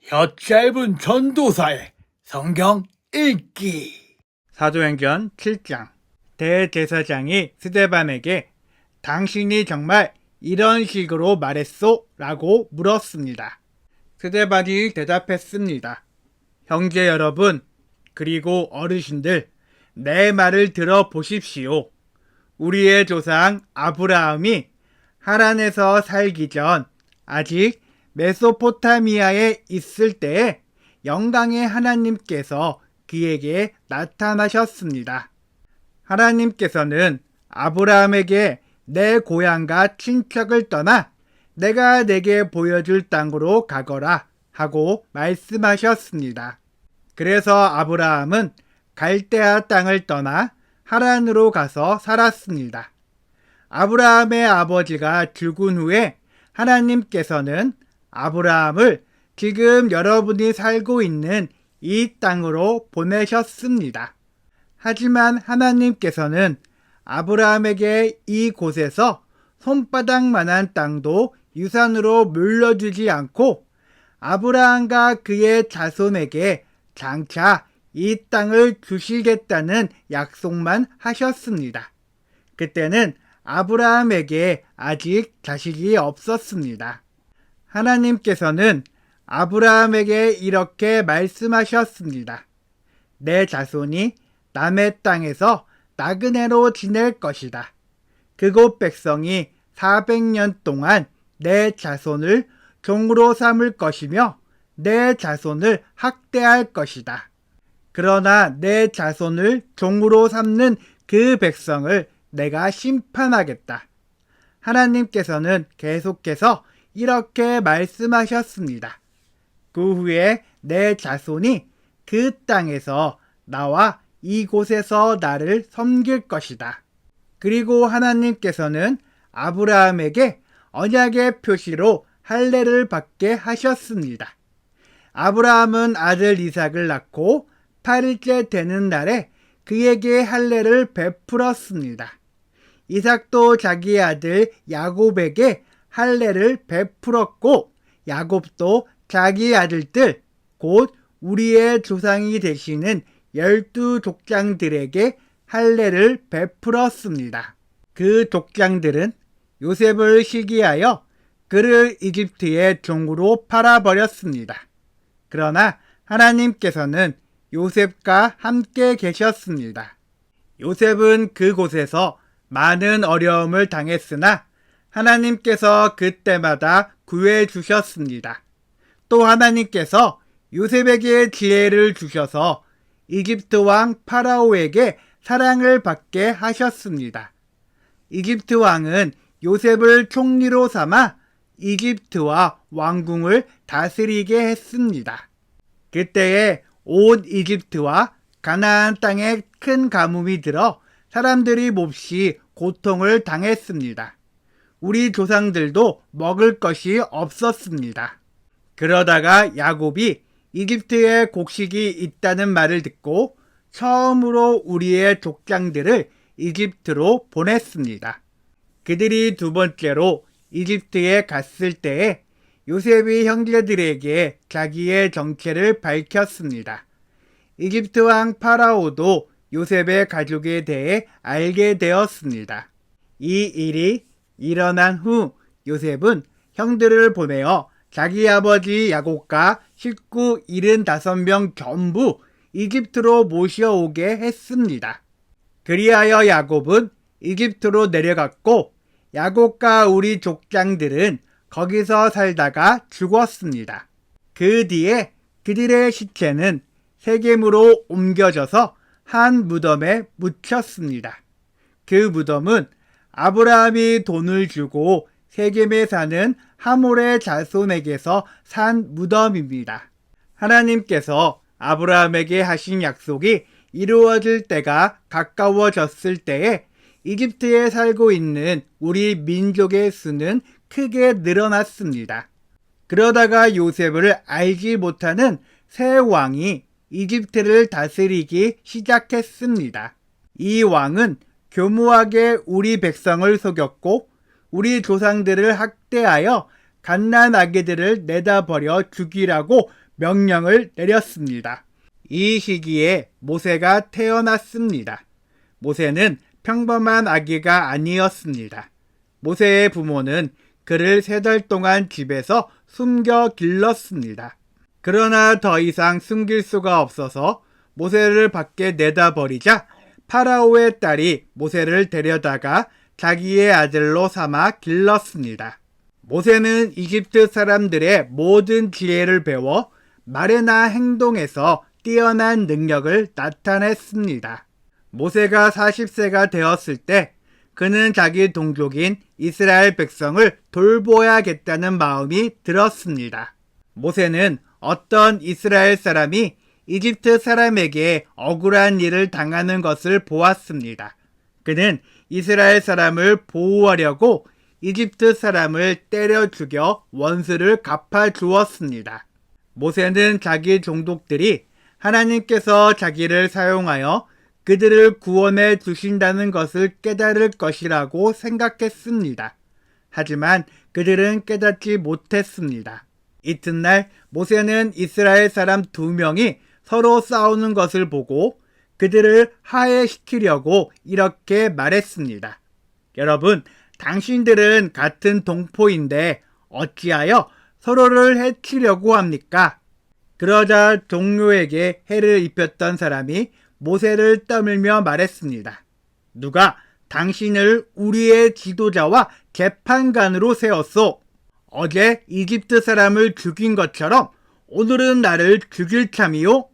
혀 짧은 전도사의 성경 읽기. 사도행전 7장. 대제사장이 스데반에게 당신이 정말 이런 식으로 말했소? 라고 물었습니다. 스데반이 대답했습니다. 형제 여러분, 그리고 어르신들, 내 말을 들어보십시오. 우리의 조상 아브라함이 하란에서 살기 전 아직 메소포타미아에 있을 때에 영광의 하나님께서 그에게 나타나셨습니다. 하나님께서는 아브라함에게 내 고향과 친척을 떠나 내가 내게 보여줄 땅으로 가거라 하고 말씀하셨습니다. 그래서 아브라함은 갈대아 땅을 떠나 하란으로 가서 살았습니다. 아브라함의 아버지가 죽은 후에 하나님께서는 아브라함을 지금 여러분이 살고 있는 이 땅으로 보내셨습니다. 하지만 하나님께서는 아브라함에게 이곳에서 손바닥만한 땅도 유산으로 물려주지 않고 아브라함과 그의 자손에게 장차 이 땅을 주시겠다는 약속만 하셨습니다. 그때는 아브라함에게 아직 자식이 없었습니다. 하나님께서는 아브라함에게 이렇게 말씀하셨습니다. 내 자손이 남의 땅에서 나그네로 지낼 것이다. 그곳 백성이 400년 동안 내 자손을 종으로 삼을 것이며 내 자손을 학대할 것이다. 그러나 내 자손을 종으로 삼는 그 백성을 내가 심판하겠다. 하나님께서는 계속해서 이렇게 말씀하셨습니다. 그 후에 내 자손이 그 땅에서 나와 이곳에서 나를 섬길 것이다. 그리고 하나님께서는 아브라함에게 언약의 표시로 할례를 받게 하셨습니다. 아브라함은 아들 이삭을 낳고 8일째 되는 날에 그에게 할례를 베풀었습니다. 이삭도 자기 아들 야곱에게 할례를 베풀었고 야곱도 자기 아들들 곧 우리의 조상이 되시는 12족장들에게 할례를 베풀었습니다. 그 족장들은 요셉을 시기하여 그를 이집트의 종으로 팔아버렸습니다. 그러나 하나님께서는 요셉과 함께 계셨습니다. 요셉은 그곳에서 많은 어려움을 당했으나 하나님께서 그때마다 구해 주셨습니다. 또 하나님께서 요셉에게 지혜를 주셔서 이집트 왕 파라오에게 사랑을 받게 하셨습니다. 이집트 왕은 요셉을 총리로 삼아 이집트와 왕궁을 다스리게 했습니다. 그때에 온 이집트와 가나안 땅에 큰 가뭄이 들어 사람들이 몹시 고통을 당했습니다. 우리 조상들도 먹을 것이 없었습니다. 그러다가 야곱이 이집트에 곡식이 있다는 말을 듣고 처음으로 우리의 족장들을 이집트로 보냈습니다. 그들이 두 번째로 이집트에 갔을 때에 요셉이 형제들에게 자기의 정체를 밝혔습니다. 이집트 왕 파라오도 요셉의 가족에 대해 알게 되었습니다. 이 일이 일어난 후 요셉은 형들을 보내어 자기 아버지 야곱과 식구 75명 전부 이집트로 모셔오게 했습니다. 그리하여 야곱은 이집트로 내려갔고 야곱과 우리 족장들은 거기서 살다가 죽었습니다. 그 뒤에 그들의 시체는 세겜으로 옮겨져서 한 무덤에 묻혔습니다. 그 무덤은 아브라함이 돈을 주고 세겜에 사는 하몰의 자손에게서 산 무덤입니다. 하나님께서 아브라함에게 하신 약속이 이루어질 때가 가까워졌을 때에 이집트에 살고 있는 우리 민족의 수는 크게 늘어났습니다. 그러다가 요셉을 알지 못하는 새 왕이 이집트를 다스리기 시작했습니다. 이 왕은 교묘하게 우리 백성을 속였고 우리 조상들을 학대하여 갓난아기들을 내다버려 죽이라고 명령을 내렸습니다. 이 시기에 모세가 태어났습니다. 모세는 평범한 아기가 아니었습니다. 모세의 부모는 그를 3달 동안 집에서 숨겨 길렀습니다. 그러나 더 이상 숨길 수가 없어서 모세를 밖에 내다버리자 파라오의 딸이 모세를 데려다가 자기의 아들로 삼아 길렀습니다. 모세는 이집트 사람들의 모든 지혜를 배워 말이나 행동에서 뛰어난 능력을 나타냈습니다. 모세가 40세가 되었을 때 그는 자기 동족인 이스라엘 백성을 돌보아야겠다는 마음이 들었습니다. 모세는 어떤 이스라엘 사람이 이집트 사람에게 억울한 일을 당하는 것을 보았습니다. 그는 이스라엘 사람을 보호하려고 이집트 사람을 때려 죽여 원수를 갚아 주었습니다. 모세는 자기 종족들이 하나님께서 자기를 사용하여 그들을 구원해 주신다는 것을 깨달을 것이라고 생각했습니다. 하지만 그들은 깨닫지 못했습니다. 이튿날 모세는 이스라엘 사람 2명이 서로 싸우는 것을 보고 그들을 화해시키려고 이렇게 말했습니다. 여러분, 당신들은 같은 동포인데 어찌하여 서로를 해치려고 합니까? 그러자 동료에게 해를 입혔던 사람이 모세를 떠밀며 말했습니다. 누가 당신을 우리의 지도자와 재판관으로 세웠소? 어제 이집트 사람을 죽인 것처럼 오늘은 나를 죽일 참이요?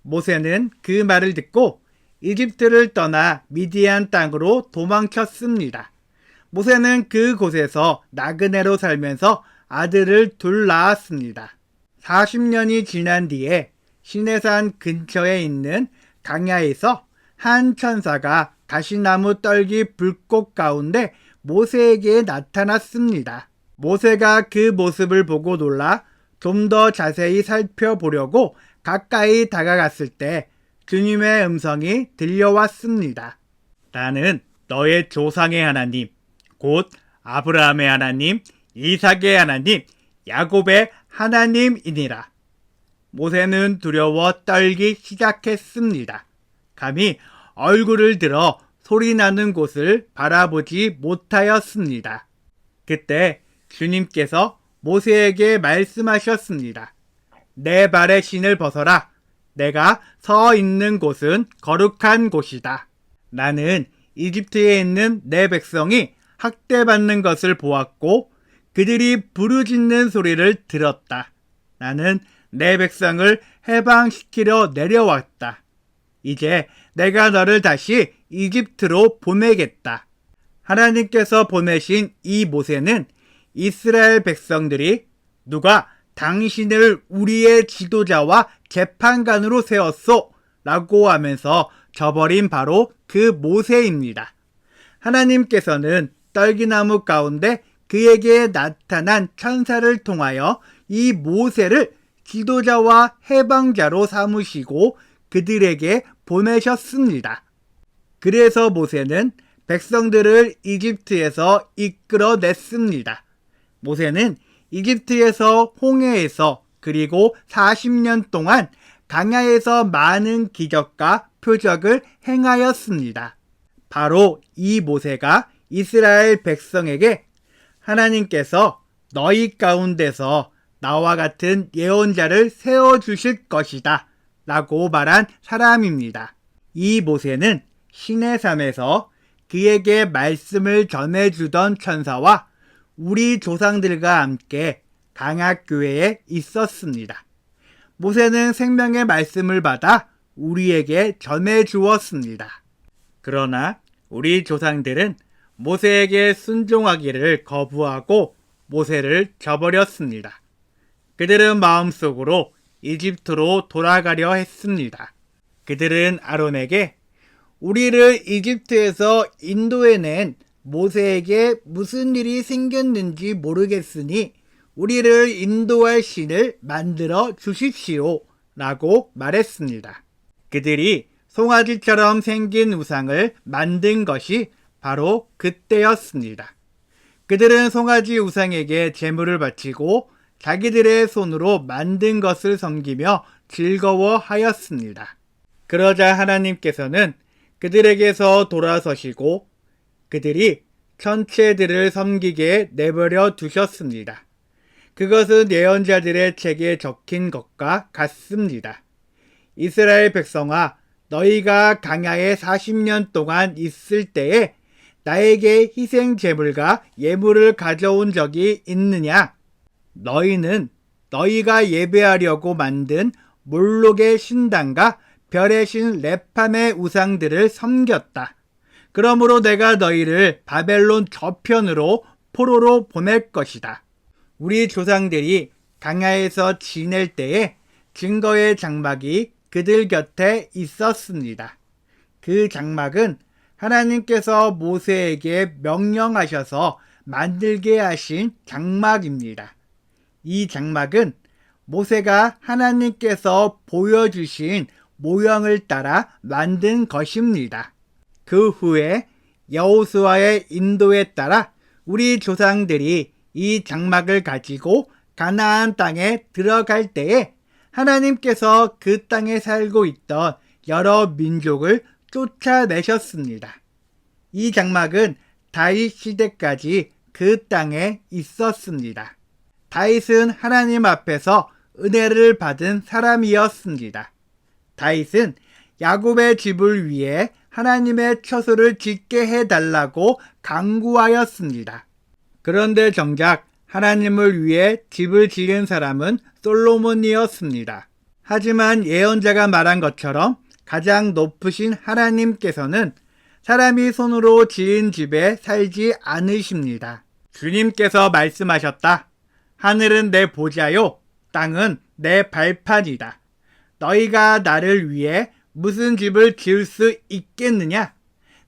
모세는 그 말을 듣고 이집트를 떠나 미디안 땅으로 도망쳤습니다. 모세는 그곳에서 나그네로 살면서 아들을 2 낳았습니다. 40년이 지난 뒤에 시내산 근처에 있는 강야에서 한 천사가 가시나무 떨기 불꽃 가운데 모세에게 나타났습니다. 모세가 그 모습을 보고 놀라 좀 더 자세히 살펴보려고 가까이 다가갔을 때 주님의 음성이 들려왔습니다. 나는 너의 조상의 하나님, 곧 아브라함의 하나님, 이삭의 하나님, 야곱의 하나님이니라. 모세는 두려워 떨기 시작했습니다. 감히 얼굴을 들어 소리나는 곳을 바라보지 못하였습니다. 그때 주님께서 모세에게 말씀하셨습니다. 내 발의 신을 벗어라. 내가 서 있는 곳은 거룩한 곳이다. 나는 이집트에 있는 내 백성이 학대받는 것을 보았고 그들이 부르짖는 소리를 들었다. 나는 내 백성을 해방시키려 내려왔다. 이제 내가 너를 다시 이집트로 보내겠다. 하나님께서 보내신 이 모세는 이스라엘 백성들이 누가 당신을 우리의 지도자와 재판관으로 세웠소? 라고 하면서 저버린 바로 그 모세입니다. 하나님께서는 떨기나무 가운데 그에게 나타난 천사를 통하여 이 모세를 지도자와 해방자로 삼으시고 그들에게 보내셨습니다. 그래서 모세는 백성들을 이집트에서 이끌어냈습니다. 모세는 이집트에서 홍해에서 그리고 40년 동안 강야에서 많은 기적과 표적을 행하였습니다. 바로 이 모세가 이스라엘 백성에게 하나님께서 너희 가운데서 나와 같은 예언자를 세워주실 것이다 라고 말한 사람입니다. 이 모세는 시내산에서 그에게 말씀을 전해주던 천사와 우리 조상들과 함께 강약교회에 있었습니다. 모세는 생명의 말씀을 받아 우리에게 전해주었습니다. 그러나 우리 조상들은 모세에게 순종하기를 거부하고 모세를 저버렸습니다. 그들은 마음속으로 이집트로 돌아가려 했습니다. 그들은 아론에게 우리를 이집트에서 인도해낸 모세에게 무슨 일이 생겼는지 모르겠으니 우리를 인도할 신을 만들어 주십시오 라고 말했습니다. 그들이 송아지처럼 생긴 우상을 만든 것이 바로 그때였습니다. 그들은 송아지 우상에게 제물을 바치고 자기들의 손으로 만든 것을 섬기며 즐거워하였습니다. 그러자 하나님께서는 그들에게서 돌아서시고 그들이 천체들을 섬기게 내버려 두셨습니다. 그것은 예언자들의 책에 적힌 것과 같습니다. 이스라엘 백성아, 너희가 강야에 40년 동안 있을 때에 나에게 희생 제물과 예물을 가져온 적이 있느냐? 너희는 너희가 예배하려고 만든 몰록의 신당과 별의 신 레판의 우상들을 섬겼다. 그러므로 내가 너희를 바벨론 저편으로 포로로 보낼 것이다. 우리 조상들이 강야에서 지낼 때에 증거의 장막이 그들 곁에 있었습니다. 그 장막은 하나님께서 모세에게 명령하셔서 만들게 하신 장막입니다. 이 장막은 모세가 하나님께서 보여주신 모형을 따라 만든 것입니다. 그 후에 여호수아의 인도에 따라 우리 조상들이 이 장막을 가지고 가나안 땅에 들어갈 때에 하나님께서 그 땅에 살고 있던 여러 민족을 쫓아내셨습니다. 이 장막은 다윗 시대까지 그 땅에 있었습니다. 다윗은 하나님 앞에서 은혜를 받은 사람이었습니다. 다윗은 야곱의 집을 위해 하나님의 처소를 짓게 해달라고 간구하였습니다. 그런데 정작 하나님을 위해 집을 지은 사람은 솔로몬이었습니다. 하지만 예언자가 말한 것처럼 가장 높으신 하나님께서는 사람이 손으로 지은 집에 살지 않으십니다. 주님께서 말씀하셨다. 하늘은 내 보좌요, 땅은 내 발판이다. 너희가 나를 위해 무슨 집을 지을 수 있겠느냐?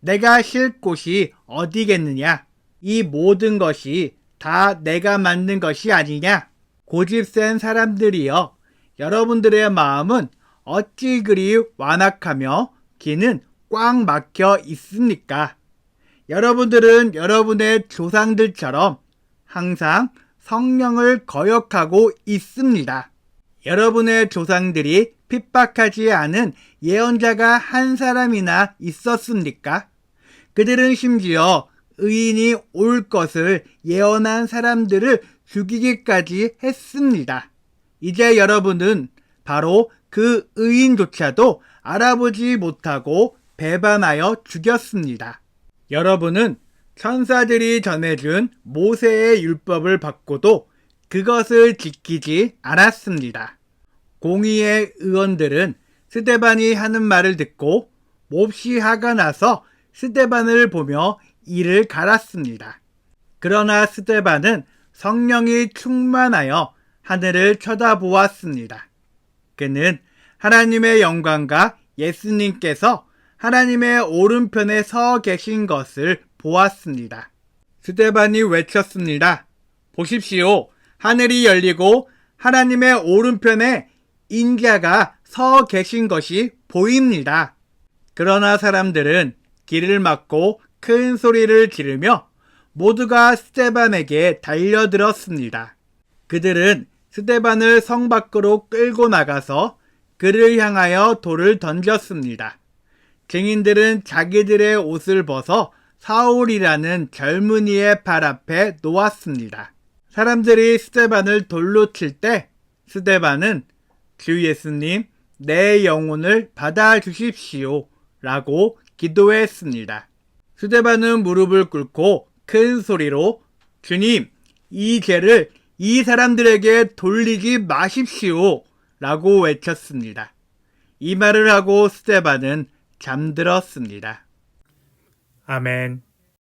내가 쉴 곳이 어디겠느냐? 이 모든 것이 다 내가 만든 것이 아니냐? 고집센 사람들이여, 여러분들의 마음은 어찌 그리 완악하며 귀는 꽉 막혀 있습니까? 여러분들은 여러분의 조상들처럼 항상 성령을 거역하고 있습니다. 여러분의 조상들이 핍박하지 않은 예언자가 한 사람이나 있었습니까? 그들은 심지어 의인이 올 것을 예언한 사람들을 죽이기까지 했습니다. 이제 여러분은 바로 그 의인조차도 알아보지 못하고 배반하여 죽였습니다. 여러분은 천사들이 전해준 모세의 율법을 받고도 그것을 지키지 않았습니다. 공의의 의원들은 스데반이 하는 말을 듣고 몹시 화가 나서 스데반을 보며 이를 갈았습니다. 그러나 스데반은 성령이 충만하여 하늘을 쳐다보았습니다. 그는 하나님의 영광과 예수님께서 하나님의 오른편에 서 계신 것을 보았습니다. 스데반이 외쳤습니다. 보십시오. 하늘이 열리고 하나님의 오른편에 인자가 서 계신 것이 보입니다. 그러나 사람들은 길을 막고 큰 소리를 지르며 모두가 스데반에게 달려들었습니다. 그들은 스데반을 성 밖으로 끌고 나가서 그를 향하여 돌을 던졌습니다. 증인들은 자기들의 옷을 벗어 사울이라는 젊은이의 발 앞에 놓았습니다. 사람들이 스데반을 돌로 칠 때 스데반은 주 예수님, 내 영혼을 받아주십시오 라고 기도했습니다. 스데반은 무릎을 꿇고 큰 소리로 주님, 이 죄를 이 사람들에게 돌리지 마십시오 라고 외쳤습니다. 이 말을 하고 스데반은 잠들었습니다. 아멘.